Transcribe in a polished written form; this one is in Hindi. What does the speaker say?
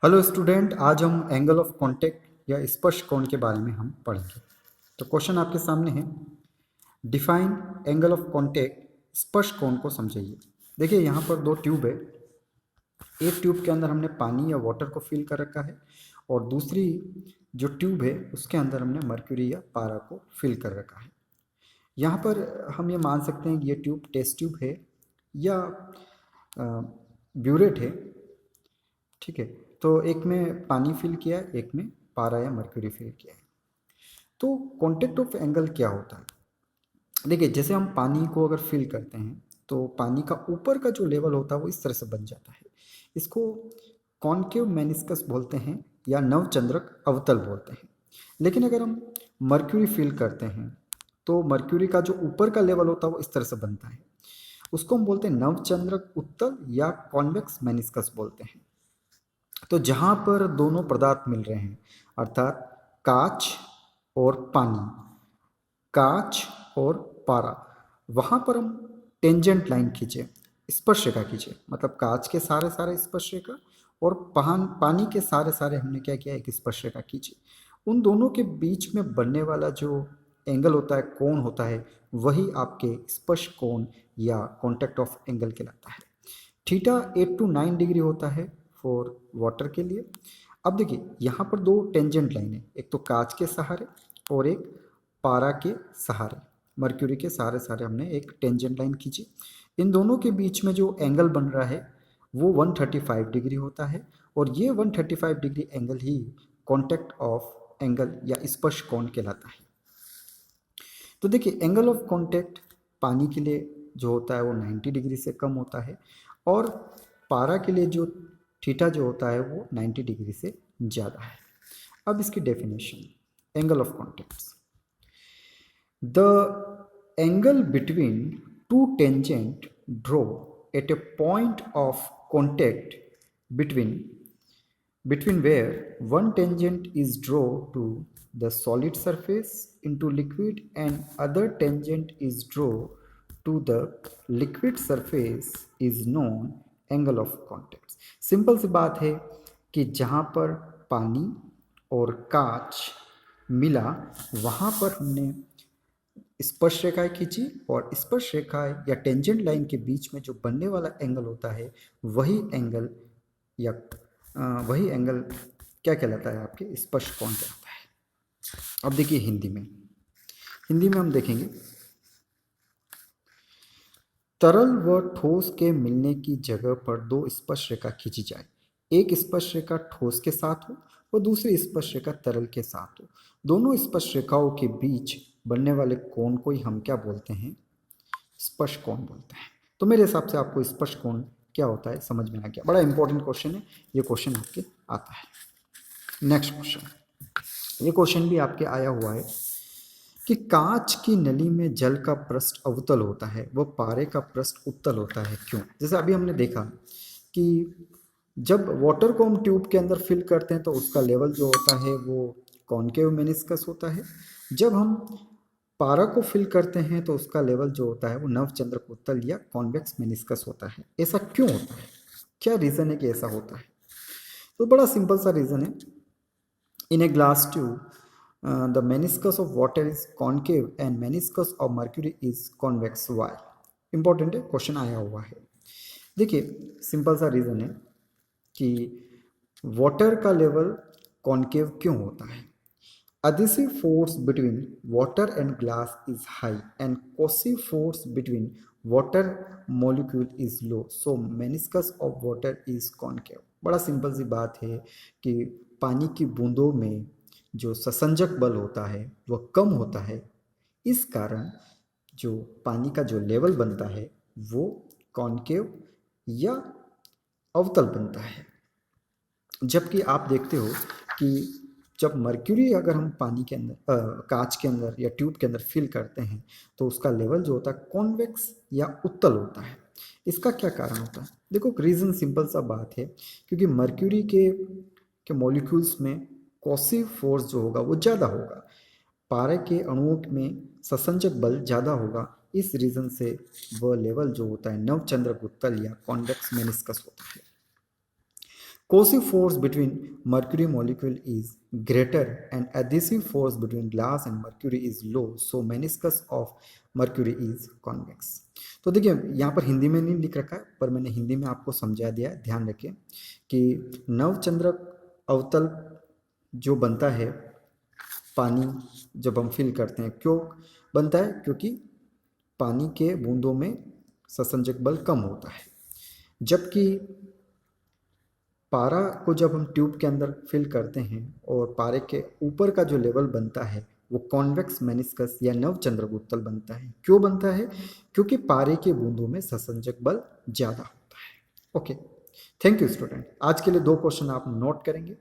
हेलो स्टूडेंट, आज हम एंगल ऑफ कांटेक्ट या स्पर्श कोण के बारे में हम पढ़ेंगे। तो क्वेश्चन आपके सामने है, डिफाइन एंगल ऑफ कांटेक्ट, स्पर्श कोण को समझिए। देखिए यहाँ पर दो ट्यूब है। एक ट्यूब के अंदर हमने पानी या वाटर को फिल कर रखा है और दूसरी जो ट्यूब है उसके अंदर हमने मर्क्यूरी या पारा को फिल कर रखा है। यहाँ पर हम ये मान सकते हैं कि ये ट्यूब टेस्ट ट्यूब है या ब्यूरेट है। ठीक है, तो एक में पानी फिल किया है, एक में पारा या मर्क्यूरी फिल किया है। तो कॉन्टेक्ट ऑफ एंगल क्या होता है? देखिए, जैसे हम पानी को अगर फिल करते हैं तो पानी का ऊपर का जो लेवल होता है वो इस तरह से बन जाता है। इसको कॉन्केव मेनिस्कस बोलते हैं या नवचंद्रक अवतल बोलते हैं। लेकिन अगर हम मर्क्यूरी फिल करते हैं तो मर्क्यूरी का जो ऊपर का लेवल होता है वो इस तरह से बनता है। उसको हम बोलते हैं नवचंद्रक उत्तल या कॉन्वेक्स मेनिस्कस बोलते हैं। तो जहाँ पर दोनों पदार्थ मिल रहे हैं, अर्थात कांच और पानी, कांच और पारा, वहाँ पर हम टेंजेंट लाइन खींचे, स्पर्श रेखा खींचे। मतलब कांच के सारे सारे स्पर्श रेखा और पानी के सारे सारे हमने क्या किया, एक स्पर्श रेखा खींची। उन दोनों के बीच में बनने वाला जो एंगल होता है, कोण होता है, वही आपके स्पर्श कोण या कॉन्टेक्ट ऑफ एंगल कहलाता है। थीटा 8 to 9 डिग्री होता है फॉर वाटर के लिए। अब देखिए यहाँ पर दो टेंजेंट लाइन है, एक तो कांच के सहारे और एक पारा के सहारे, मर्क्यूरी के सहारे सहारे हमने एक टेंजेंट लाइन खींची। इन दोनों के बीच में जो एंगल बन रहा है वो 135 डिग्री होता है और ये 135 degree angle he contact of angle या स्पर्श कोण कहलाता है। तो देखिए, एंगल ऑफ कांटेक्ट पानी के लिए जो होता है वो 90 डिग्री से कम होता है और पारा के लिए जो थीटा जो होता है वो 90 डिग्री से ज़्यादा है। अब इसकी definition, angle of contact, the angle between two tangent draw at A point of contact between where one tangent is drawn to the solid surface into liquid and other tangent is drawn to the liquid surface is known angle of contact। Simple सी बात है कि जहाँ पर पानी और कांच मिला वहाँ पर हमने स्पर्श रेखाएं खींची और स्पर्श रेखा या टेंजेंट लाइन के बीच में जो बनने वाला एंगल होता है वही एंगल या वही एंगल क्या कहलाता है, आपके स्पर्श कोण कहलाता है। अब देखिए हिंदी में हम देखेंगे, तरल व ठोस के मिलने की जगह पर दो स्पर्श रेखा खींची जाए। एक स्पर्श रेखा ठोस के साथ हो और दूसरी स्पर्श रेखा तरल के साथ हो। दोनों स्पर्श रेखाओं के बीच बनने वाले कोण को ही हम क्या बोलते हैं, स्पर्श कोण बोलते हैं। तो मेरे हिसाब से आपको स्पर्श कोण क्या होता है समझ में आ गया। बड़ा इंपॉर्टेंट क्वेश्चन है, ये क्वेश्चन आपके आता है। नेक्स्ट क्वेश्चन, ये क्वेश्चन भी आपके आया हुआ है कि कांच की नली में जल का पृष्ठ अवतल होता है व पारे का पृष्ठ उत्तल होता है, क्यों? जैसे अभी हमने देखा कि जब वाटर को हम ट्यूब के अंदर फिल करते हैं तो उसका लेवल जो होता है वो कॉनकेव मेनिस्कस होता है। जब हम पारा को फिल करते हैं तो उसका लेवल जो होता है वो नवचंद्रक उत्तल या कॉन्वेक्स मेनिस्कस होता है। ऐसा क्यों होता है, क्या रीज़न है कि ऐसा होता है? तो बड़ा सिंपल सा रीज़न है। In a glass tube the meniscus of water is concave and meniscus of mercury is convex. Why? Important है, क्वेश्चन आया हुआ है। देखिए सिंपल सा रीज़न है कि वाटर का लेवल कॉन्केव क्यों होता है। Adhesive force between water and glass is high and cohesive force between water molecule is low, so meniscus of water is concave। बड़ा सिंपल सी बात है कि पानी की बूंदों में जो ससंजक बल होता है वह कम होता है, इस कारण जो पानी का जो लेवल बनता है वो कॉन्केव या अवतल बनता है। जबकि आप देखते हो कि जब मर्क्यूरी अगर हम पानी के अंदर कांच के अंदर या ट्यूब के अंदर फिल करते हैं तो उसका लेवल जो होता है कॉन्वेक्स या उत्तल होता है। इसका क्या कारण होता है? देखो रीज़न सिंपल सा बात है, क्योंकि मर्क्यूरी के मॉलिक्यूल्स में कोसिव फोर्स जो होगा वो ज़्यादा होगा, पारे के अणुओं में ससंजक बल ज़्यादा होगा। इस रीज़न से वह लेवल जो होता है नवचंद्रक उत्तल या कॉन्वेक्स मेनिस्कस होता है। Cohesive force between mercury molecule is greater and adhesive force between glass and mercury is low, so meniscus of mercury is convex. तो देखिए यहाँ पर हिंदी में नहीं लिख रखा है, पर मैंने हिंदी में आपको समझा दिया है। ध्यान रखिए कि नवचंद्रक अवतल जो बनता है पानी जब हम फिल करते हैं, क्यों बनता है? क्योंकि पानी के बूंदों में ससंजक बल कम होता है, जबकि पारा को जब हम ट्यूब के अंदर फिल करते हैं और पारे के ऊपर का जो लेवल बनता है वो कॉन्वेक्स मेनिस्कस या नवचंद्रक उत्तल बनता है। क्यों बनता है? क्योंकि पारे के बूंदों में ससंजक बल ज़्यादा होता है। Okay, thank you student. आज के लिए 2 क्वेश्चन आप नोट करेंगे।